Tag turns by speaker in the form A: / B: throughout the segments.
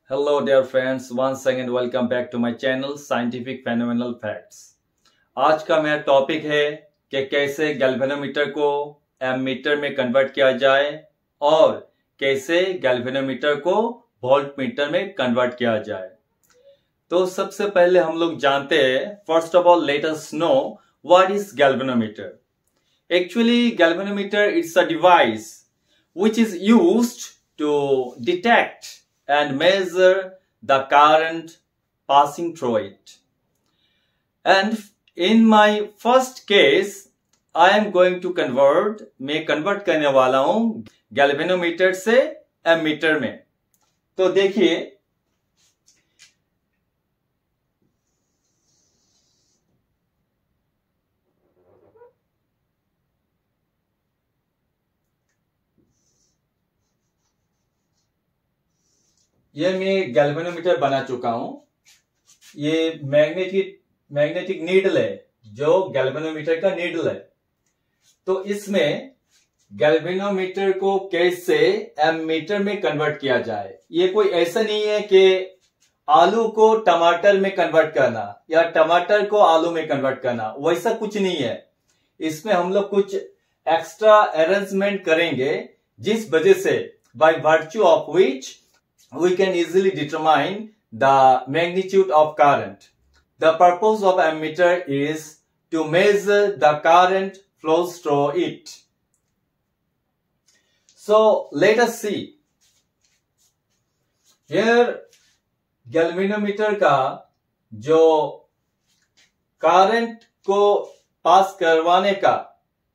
A: Hello dear friends, once again welcome back to my channel Scientific Phenomenal Facts। आज का मेरा topic है कि कैसे गैल्वेनोमीटर को एमीटर में कन्वर्ट किया जाए और कैसे गैल्वेनोमीटर को वोल्टमीटर में कन्वर्ट किया जाए। तो सबसे पहले हम लोग जानते हैं, first of all let us know what is galvanometer. Actually galvanometer it's a device which is used to detect and measure the current passing through it. And in my first case, I am going to convert, मैं convert करने वाला हूं galvanometer से ammeter में। तो देखिए, ये मैं गैल्वेनोमीटर बना चुका हूं। ये मैग्नेटिक नीडल है, जो गैल्वेनोमीटर का नीडल है। तो इसमें गैल्वेनोमीटर को कैसे एमीटर में कन्वर्ट किया जाए। ये कोई ऐसा नहीं है कि आलू को टमाटर में कन्वर्ट करना या टमाटर को आलू में कन्वर्ट करना, वैसा कुछ नहीं है। इसमें हम लोग कुछ एक्स्ट्रा अरेंजमेंट करेंगे, जिस वजह से by virtue of which we can easily determine the magnitude of current. The purpose of ammeter is to measure the current flows through it. So let us see. Here galvanometer का जो current को पास करवाने का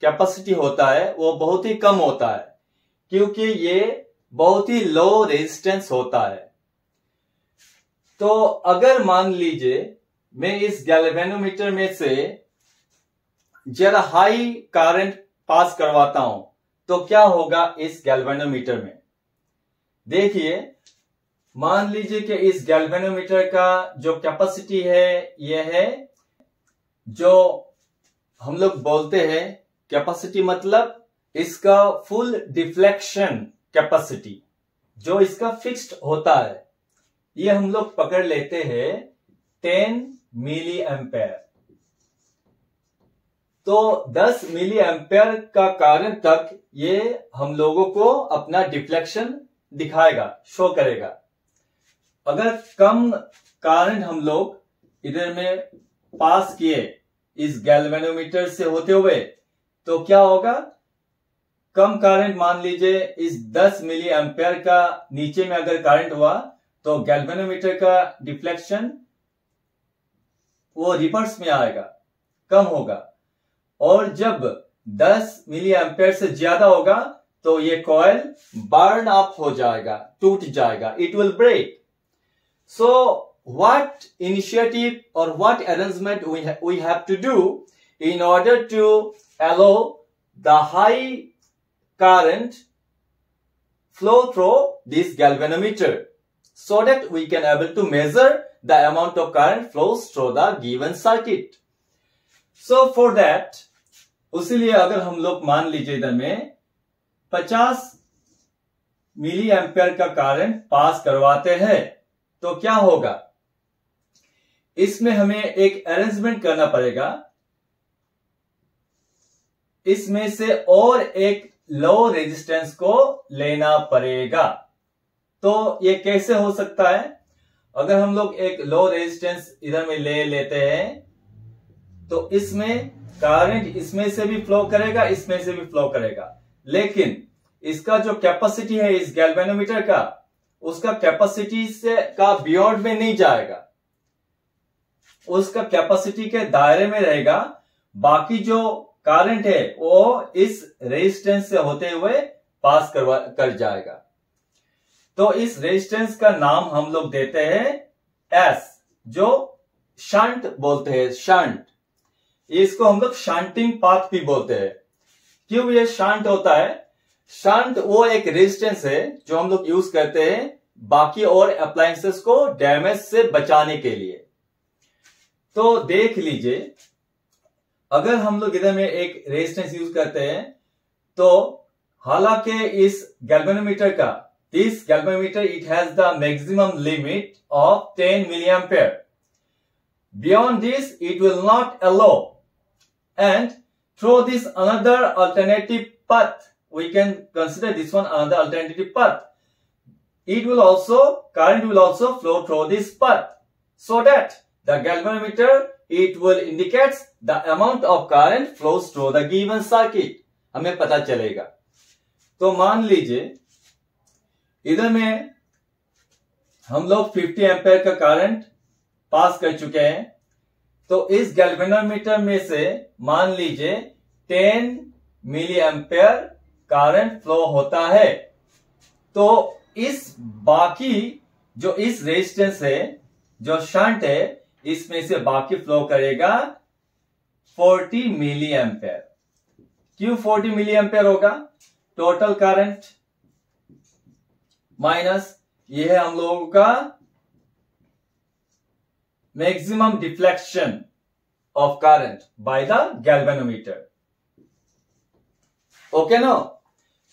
A: capacity होता है वो बहुत ही कम होता है, क्योंकि ये बहुत ही लो रेजिस्टेंस होता है। तो अगर मान लीजिए मैं इस गैल्वेनोमीटर में से जरा हाई करंट पास करवाता हूं, तो क्या होगा इस गैल्वेनोमीटर में। देखिए, मान लीजिए कि इस गैल्वेनोमीटर का जो कैपेसिटी है यह है, जो हम लोग बोलते हैं कैपेसिटी, मतलब इसका फुल डिफ्लेक्शन कैपेसिटी, जो इसका फिक्स्ड होता है, ये हम लोग पकड़ लेते हैं 10 मिली एम्पेयर। तो 10 मिली एम्पेयर का करंट तक ये हम लोगों को अपना डिफ्लेक्शन दिखाएगा, शो करेगा। अगर कम करंट हम लोग इधर में पास किए इस गैल्वेनोमीटर से होते हुए, तो क्या होगा, कम करंट, मान लीजिए इस 10 मिली एम्पेयर का नीचे में अगर करंट हुआ, तो गैल्वेनोमीटर का डिफ्लेक्शन वो रिवर्स में आएगा, कम होगा। और जब 10 मिली एम्पेयर से ज्यादा होगा तो ये कॉइल बर्न अप हो जाएगा, टूट जाएगा, it will break. So what initiative और what arrangement we have to do in order to allow the high current flow through this galvanometer, so that we can able to measure the amount of current flows through the given circuit. So for that, उसीलिए अगर हम लोग मान लीजिए इधर में 50 मिली ampere का current pass करवाते हैं, तो क्या होगा, इसमें हमें एक अरेंजमेंट करना पड़ेगा। इसमें से और एक लो रेजिस्टेंस को लेना पड़ेगा। तो ये कैसे हो सकता है, अगर हम लोग एक लो रेजिस्टेंस इधर में ले लेते हैं, तो इसमें करंट इसमें से भी फ्लो करेगा, इसमें से भी फ्लो करेगा, लेकिन इसका जो कैपेसिटी है इस गैल्वेनोमीटर का, उसका कैपेसिटी से का बियॉन्ड में नहीं जाएगा, उसका कैपेसिटी के दायरे में रहेगा। बाकी जो करंट है वो इस रेजिस्टेंस से होते हुए पास कर जाएगा। तो इस रेजिस्टेंस का नाम हम लोग देते हैं एस, जो शंट बोलते हैं, शंट। इसको हम लोग शंटिंग पाथ भी बोलते हैं। क्यों ये शंट होता है? शंट वो एक रेजिस्टेंस है जो हम लोग यूज करते हैं बाकी और अप्लायंसेस को डैमेज से बचाने के लिए। तो देख लीजिए, अगर हम लोग इधर में एक रेजिस्टेंस यूज करते हैं, तो हालांकि इस गैल्वेनोमीटर का this galvanometer, it has the maximum limit of 10 milliampere. Beyond this, it will not allow. And through this another alternative path, we can consider this one another alternative path. It will also, current will also flow through this path, so that the galvanometer, it will indicate the amount of current flows through the given circuit. हमें पता चलेगा. तो मान लीजिए इधर में हम लोग 50 एम्पेयर का करंट पास कर चुके हैं. तो इस गैल्वेनोमीटर में से मान लीजिए 10 मिली एम्पेयर करंट फ्लो होता है. तो इस बाकी जो इस रेजिस्टेंस है, जो शंट है, इसमें से बाकी फ्लो करेगा 40 मिली एम्पेयर. क्यों 40 मिली एम्पेयर होगा? टोटल करंट माइनस ये है हम लोगों का maximum deflection of current by the galvanometer. Okay no?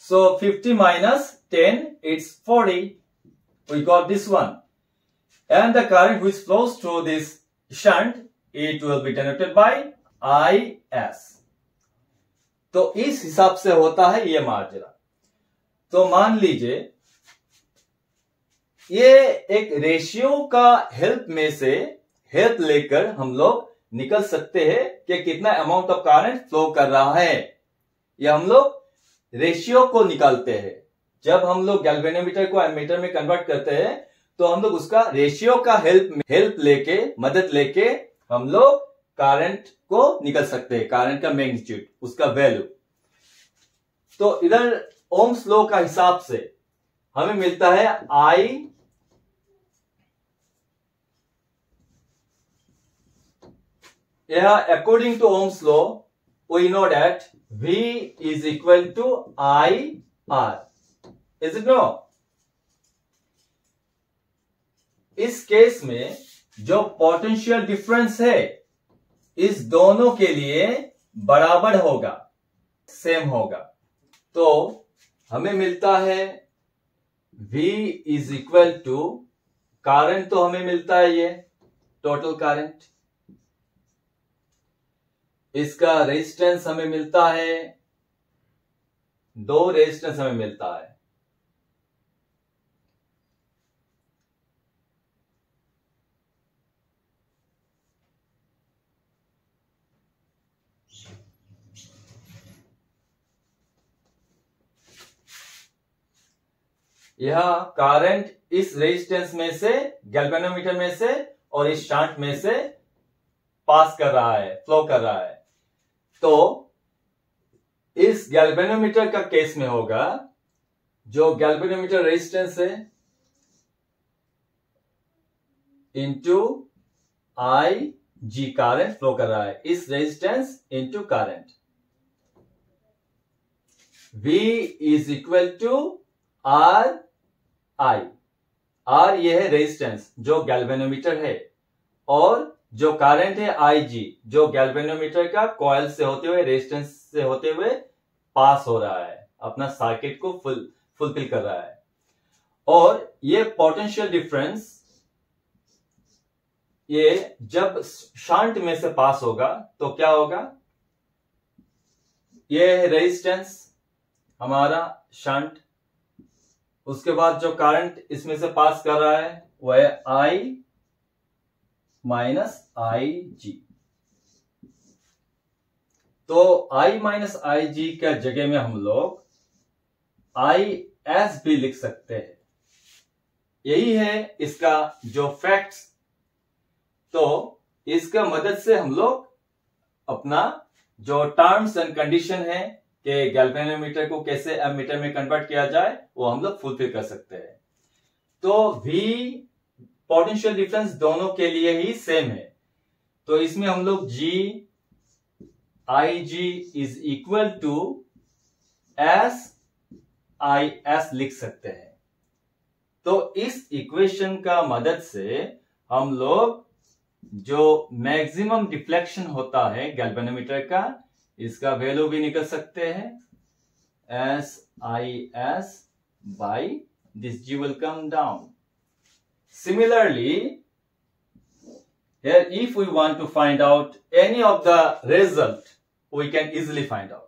A: So 50 minus 10, it's 40. We got this one. And the current which flows through this shunt, it will be denoted by IS. तो इस हिसाब से होता है ये माजरा. तो मान लीजिए ये एक रेशियो का हेल्प लेकर हम लोग निकल सकते हैं कि कितना अमाउंट ऑफ करंट फ्लो कर रहा है. ये हम लोग रेशियो को निकालते हैं. जब हम लोग गैल्वेनोमीटर को एमीटर में कन्वर्ट करते हैं तो हम लोग उसका रेशियो का मदद लेके हम लोग करंट को निकल सकते हैं, करंट का मैग्नीट्यूड, उसका वैल्यू. तो इधर ओम्स लॉ का हिसाब से हमें मिलता है I according to Ohm's law, we know that V is equal to IR. Is it no? इस केस में जो पोटेंशियल डिफरेंस है इस दोनों के लिए बराबर होगा, सेम होगा. तो हमें मिलता है V is equal to, current तो हमें मिलता है ये टोटल करंट, इसका रेजिस्टेंस हमें मिलता है, 2 रेजिस्टेंस हमें मिलता है. यह करंट इस रेजिस्टेंस में से, गैल्वेनोमीटर में से और इस शंट में से पास कर रहा है, फ्लो कर रहा है. तो इस गैल्वेनोमीटर का केस में होगा, जो गैल्वेनोमीटर रेजिस्टेंस है इनटू IG करंट फ्लो कर रहा है, इस resistance into current. V is equal to RI. R ये है रेजिस्टेंस जो गैल्वेनोमीटर है, और जो करंट है IG जो गैल्वेनोमीटर का कॉइल से होते हुए, रेजिस्टेंस से होते हुए पास हो रहा है, अपना सर्किट को फुलफिल कर रहा है. और ये पोटेंशियल डिफरेंस ये जब शंट में से पास होगा तो क्या होगा? ये रेजिस्टेंस हमारा शंट, उसके बाद जो करंट इसमें से पास कर रहा है वो है I माइनस IG. तो I माइनस IG का जगह में हम लोग IS भी लिख सकते हैं. यही है इसका जो फैक्ट्स. तो इसका मदद से हम लोग अपना जो टर्म्स एंड कंडीशन है कि गैल्वेनोमीटर को कैसे एमीटर में कन्वर्ट किया जाए, वो हम लोग फुलफिल कर सकते हैं. तो V पोटेंशियल डिफरेंस दोनों के लिए ही सेम है. तो इसमें हम लोग IG is equal to SIS लिख सकते हैं. तो इस इक्वेशन का मदद से हम लोग जो मैक्सिमम डिफ्लेक्शन होता है गैल्वेनोमीटर का, इसका वैल्यू भी निकल सकते हैं SIS by this G will come down. Similarly, here if we want to find out any of the result, we can easily find out.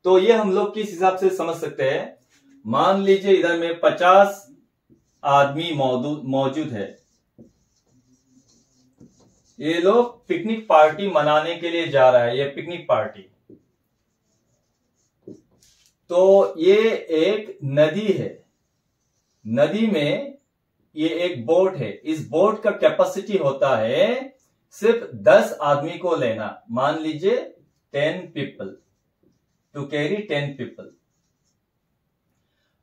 A: तो ये हम लोग किस हिसाब से समझ सकते हैं? मान लीजिए इधर में 50 आदमी मौजूद है। ये लोग पिकनिक पार्टी मनाने के लिए जा रहा है, ये पिकनिक पार्टी। तो ये एक नदी है, नदी में ये एक बोट है। इस बोट का कैपेसिटी होता है सिर्फ 10 आदमी को लेना। मान लीजिए 10 पीपल, टू कैरी 10 पीपल।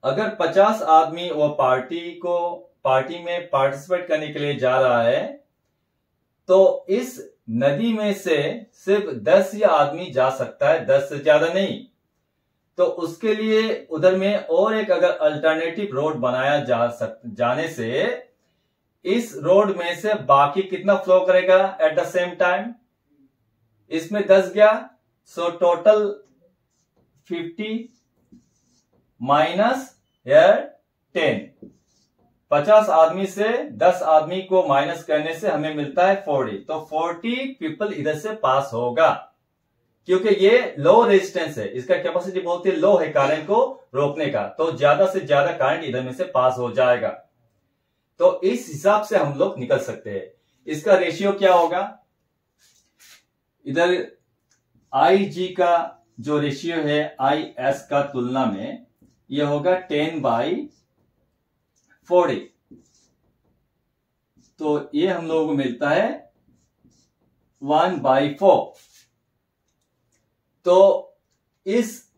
A: अगर 50 आदमी वो पार्टी में पार्टिसिपेट करने के लिए जा रहा है, तो इस नदी में से सिर्फ 10 ही आदमी जा सकता है, 10 से ज्यादा नहीं। तो उसके लिए उधर में और एक अगर अल्टरनेटिव रोड बनाया जाने से इस रोड में से बाकी कितना फ्लो करेगा एट द सेम टाइम? इसमें 10 गया, सो टोटल 50 माइनस 10। 50 आदमी से 10 आदमी को माइनस करने से हमें मिलता है 40। तो 40 पीपल इधर से पास होगा, क्योंकि ये लो रेजिस्टेंस है, इसका कैपेसिटी बहुत ही लो है करंट को रोकने का। तो ज्यादा से ज्यादा करंट इधर में से पास हो जाएगा। तो इस हिसाब से हम लोग निकल सकते हैं। इसका रेशियो क्या होगा? इधर IG का जो रेशियो है IS का तुलना में, ये होगा 10/40। तो ये हम लोगों को मिलता है 1/4। तो इस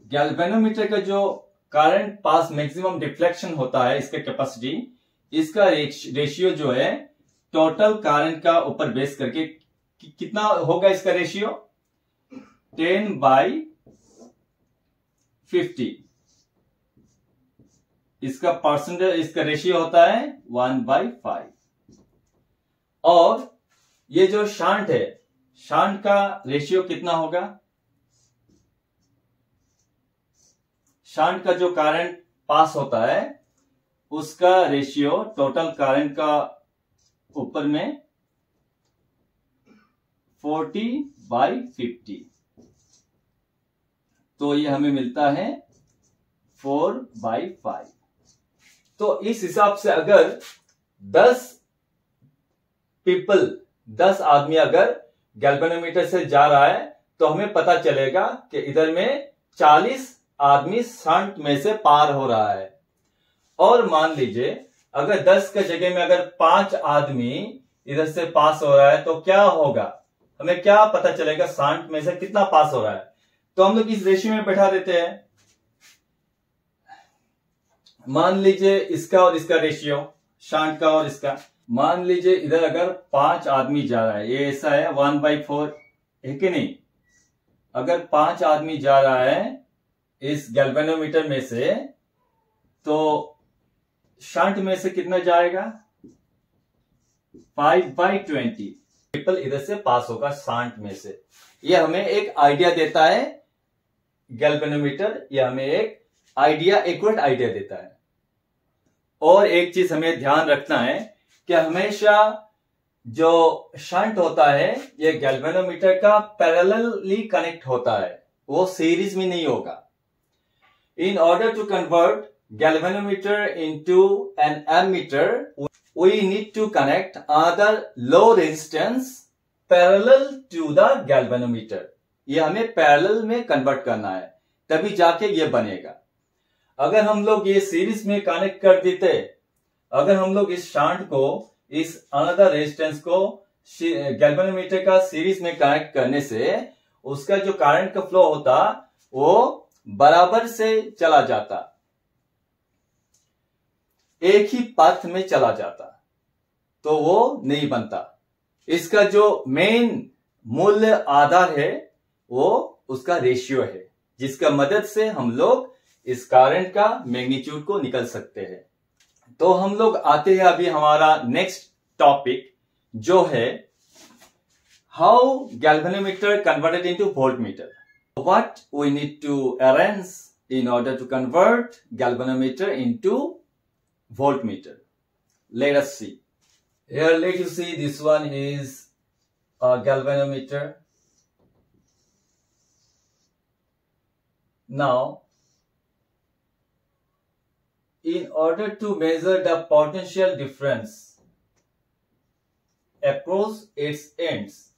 A: गैल्वेनोमीटर का जो करंट पास मैक्सिमम डिफ्लेक्शन होता है, इसका कैपेसिटी, इसका रेशियो जो है टोटल करंट का ऊपर बेस करके कितना होगा इसका रेशियो? 10/50। इसका परसेंटेज, इसका रेशियो होता है 1/5। और ये जो शंट है, शंट का रेशियो कितना होगा? शंट का जो करंट पास होता है उसका रेशियो टोटल करंट का ऊपर में 40/50। तो ये हमें मिलता है 4/5। तो इस हिसाब से अगर 10 आदमी अगर गैल्वेनोमीटर से जा रहा है, तो हमें पता चलेगा कि इधर में 40 आदमी शंट में से पार हो रहा है। और मान लीजिए अगर 10 के जगह में अगर 5 आदमी इधर से पास हो रहा है, तो क्या होगा? हमें क्या पता चलेगा शंट में से कितना पास हो रहा है? तो हम लोग इस रेशियो में बैठा देते हैं। मान लीजिए इसका और इसका रेशियो, शंट का और इसका। मान लीजिए इधर अगर 5 आदमी जा रहा है, ये ऐसा है 1/4 है कि नहीं? अगर 5 आदमी जा रहा है इस गैल्वेनोमीटर में से, तो शंट में से कितना जाएगा? 5/20 पीपल इधर से पास होगा शंट में से। ये हमें एक आइडिया देता है गैल्वेनोमीटर, ये हमें एक आइडिया, एक्यूरेट आइडिया देता है। और एक चीज हमें ध्यान रखना है कि हमेशा जो शंट होता है ये गैल्वेनोमीटर का पैरेलली कनेक्ट होता है, वो सीरीज में नहीं होगा। In order to convert galvanometer into an ammeter, we need to connect other low resistance parallel to the galvanometer. ये हमें पैरेलल में कन्वर्ट करना है, तभी जाके ये बनेगा। अगर हम लोग ये सीरीज में कनेक्ट कर देते, अगर हम लोग इस शंट को, इस अनदर रेजिस्टेंस को गैल्वेनोमीटर का सीरीज में कनेक्ट करने से उसका जो करंट का फ्लो होता वो बराबर से चला जाता, एक ही पथ में चला जाता, तो वो नहीं बनता। इसका जो मेन मूल्य आधार है वो उसका रेशियो है, जिसका मदद से हम लोग इस करंट का मैग्नीट्यूड को निकल सकते हैं। तो हम लोग आते हैं अभी हमारा नेक्स्ट टॉपिक, जो है how galvanometer converted into voltmeter. What we need to arrange in order to convert galvanometer into voltmeter. Let us see. Here let you see, this one is a galvanometer. Now, in order to measure the potential difference across its ends,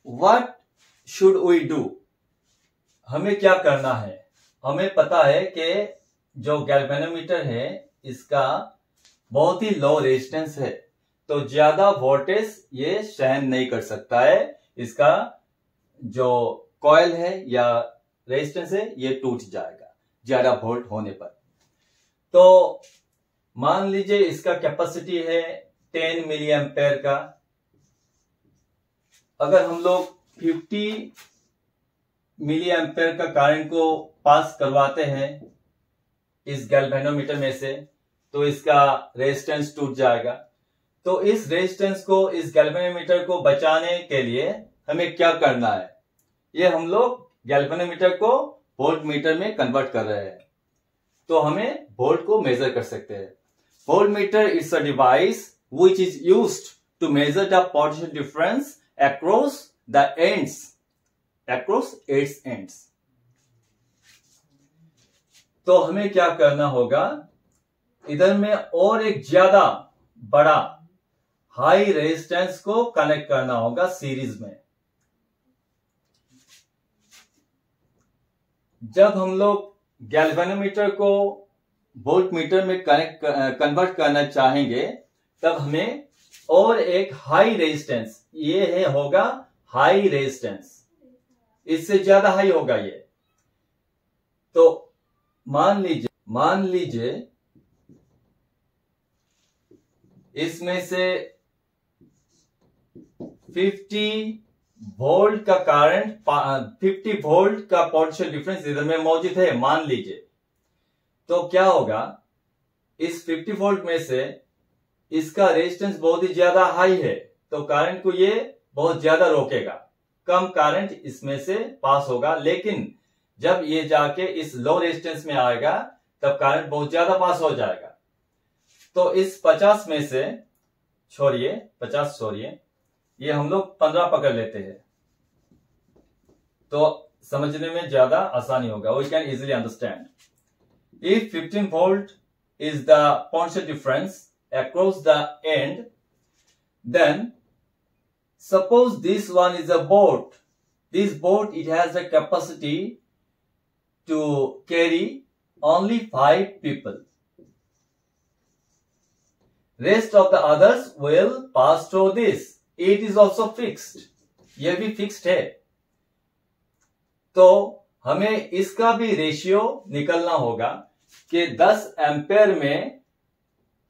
A: what should we do? हमें क्या करना है? हमें पता है कि जो galvanometer है इसका बहुत ही लो रेजिस्टेंस है, तो ज्यादा वोल्टेज ये सहन नहीं कर सकता है। इसका जो कॉइल है या रेजिस्टेंस है ये टूट जाएगा ज्यादा वोल्ट होने पर। तो मान लीजिए इसका कैपेसिटी है 10 मिली एम्पेयर का। अगर हम लोग 50 मिली एम्पेयर का करंट को पास करवाते हैं इस गैल्वेनोमीटर में से, तो इसका रेजिस्टेंस टूट जाएगा। तो इस रेजिस्टेंस को, इस गैल्वेनोमीटर को बचाने के लिए हमें क्या करना है? ये हम लोग गैल्वेनोमीटर को वोल्टमीटर में कन्वर्ट कर रहे हैं, तो हमें वोल्ट को मेजर कर सकते हैं। Voltmeter is a device which is used to measure the potential difference across its ends. तो हमें क्या करना होगा? इधर में और एक ज्यादा बड़ा हाई रेजिस्टेंस को कनेक्ट करना होगा सीरीज में। जब हम लोग गैल्वेनोमीटर को वोल्टमीटर में कन्वर्ट करना चाहेंगे, तब हमें और एक हाई रेजिस्टेंस, ये है होगा हाई रेजिस्टेंस, इससे ज्यादा हाई होगा ये। तो मान लीजिए इसमें से 50 वोल्ट का करंट, 50 वोल्ट का पोटेंशियल डिफरेंस इधर में मौजूद है मान लीजिए। तो क्या होगा, इस 50 वोल्ट में से इसका रेजिस्टेंस बहुत ही ज्यादा हाई है, तो करंट को ये बहुत ज्यादा रोकेगा, कम करंट इसमें से पास होगा। लेकिन जब ये जाके इस लो रेजिस्टेंस में आएगा तब करंट बहुत ज्यादा पास हो जाएगा। तो इस 50 में से छोड़िए, ये हम लोग 15 पकड़ लेते हैं, तो समझने में ज्यादा आसानी होगा। We can easily understand. If 15 volt is the potential difference across the end, then suppose this one is a boat. This boat, it has the capacity to carry only 5 people. Rest of the others will pass through this. It is also fixed. यह भी fixed है, तो हमें इसका भी ratio निकलना होगा कि 10 एम्पेयर में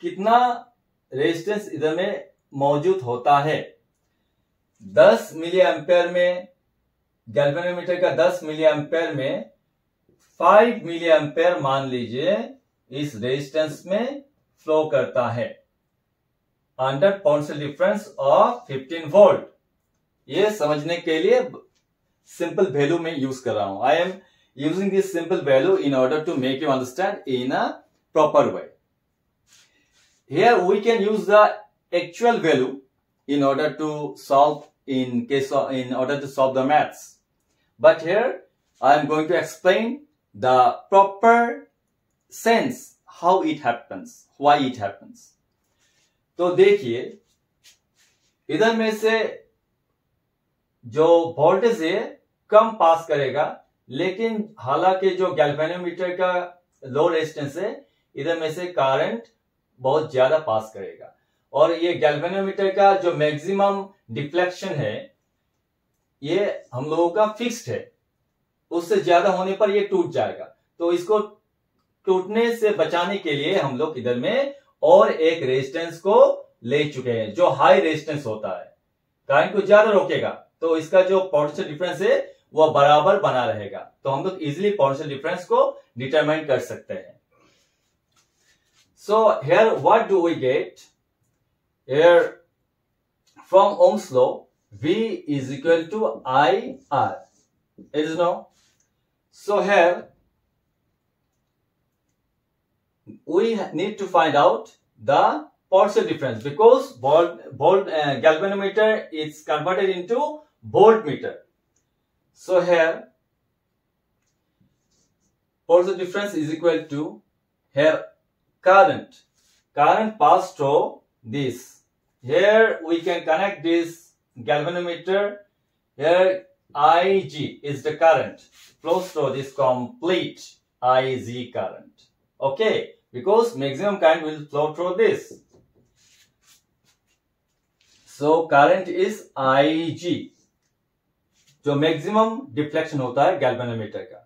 A: कितना रेजिस्टेंस इधर में मौजूद होता है। 10 मिली एम्पेयर में, गैल्वेनोमीटर का 10 मिली एम्पेयर में 5 मिली एम्पेयर मान लीजिए इस रेजिस्टेंस में फ्लो करता है under potential difference of 15 volt. ये समझने के लिए सिंपल वैल्यू में यूज कर रहा हूं। I am using this simple value in order to make you understand in a proper way. Here we can use the actual value in order to solve the maths. But here I am going to explain the proper sense how it happens, why it happens. तो देखिए, इधर में से जो voltage है कम पास करेगा, लेकिन हालांकि जो गैल्वेनोमीटर का लो रेजिस्टेंस है, इधर में से करंट बहुत ज्यादा पास करेगा। और ये गैल्वेनोमीटर का जो मैक्सिमम डिफ्लेक्शन है ये हम लोगों का फिक्स्ड है, उससे ज्यादा होने पर ये टूट जाएगा। तो इसको टूटने से बचाने के लिए हम लोग इधर में और एक रेजिस्टेंस को ले चुके हैं जो हाई रेजिस्टेंस होता है, करंट को ज्यादा रोकेगा, तो इसका जो पोटेंशियल डिफरेंस है वो बराबर बना रहेगा। तो हम लोग इजिली पोटेंशियल डिफरेंस को डिटरमाइन कर सकते हैं। So here what do we get? Here from Ohm's law, V is equal to IR. It is no. So here we need to find out the potential difference, because galvanometer is converted into voltmeter. So here potential difference is equal to here current passed through this. Here we can connect this galvanometer. Here Ig is the current flows through this complete Ig current. Okay, because maximum current will flow through this. So current is Ig, जो maximum deflection होता है galvanometer का,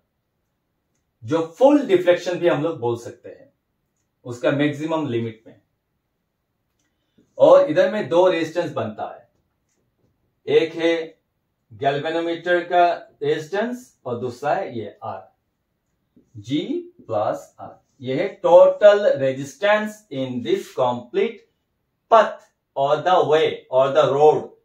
A: जो full deflection भी हम लोग बोल सकते हैं, उसका मैक्सिमम लिमिट में। और इधर में दो रेजिस्टेंस बनता है, एक है गैल्वेनोमीटर का रेजिस्टेंस और दूसरा है ये R, G प्लस R। ये है total resistance in this complete पथ और द वे और द रोड।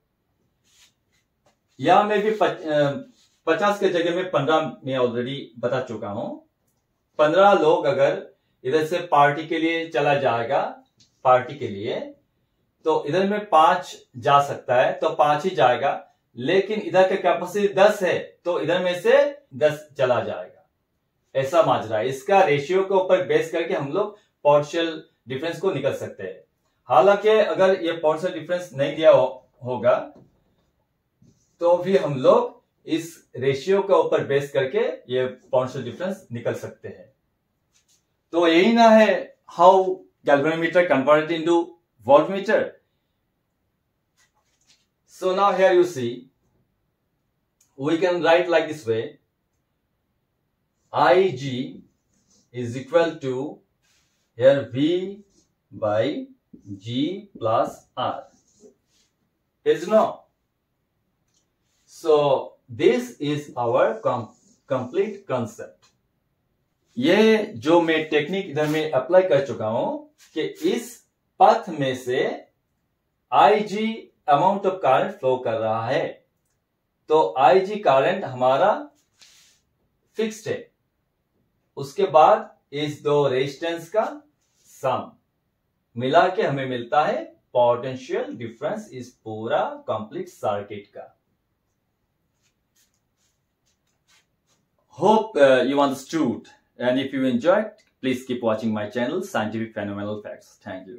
A: यहां में भी 50 के जगह में 15 में ऑलरेडी बता चुका हूं। 15 लोग अगर इधर से पार्टी के लिए चला जाएगा, पार्टी के लिए, तो इधर में 5 जा सकता है, तो 5 ही जाएगा। लेकिन इधर का कैपेसिटी 10 है, तो इधर में से 10 चला जाएगा। ऐसा माजरा है। इसका रेशियो के ऊपर बेस करके हम लोग पोटेंशियल डिफरेंस को निकल सकते हैं। हालांकि अगर ये पोटेंशियल डिफरेंस नहीं दिया होगा तो भी हम लोग इस रेशियो के ऊपर बेस करके ये पोटेंशियल डिफरेंस निकल सकते हैं। तो यही ना है how galvanometer converted into voltmeter. So now here you see, we can write like this way: Ig is equal to here V by G plus R. Is no? So this is our complete concept. ये जो मैं technique इधर में apply कर चुका हूं कि इस पथ में से Ig amount of current flow कर रहा है, तो Ig करंट हमारा फिक्स्ड है। उसके बाद इस दो रेजिस्टेंस का सम मिला के हमें मिलता है पोटेंशियल डिफरेंस इस पूरा कंप्लीट सर्किट का। Hope you understood, and if you enjoyed, please keep watching my channel, Scientific Phenomenal Facts. Thank you.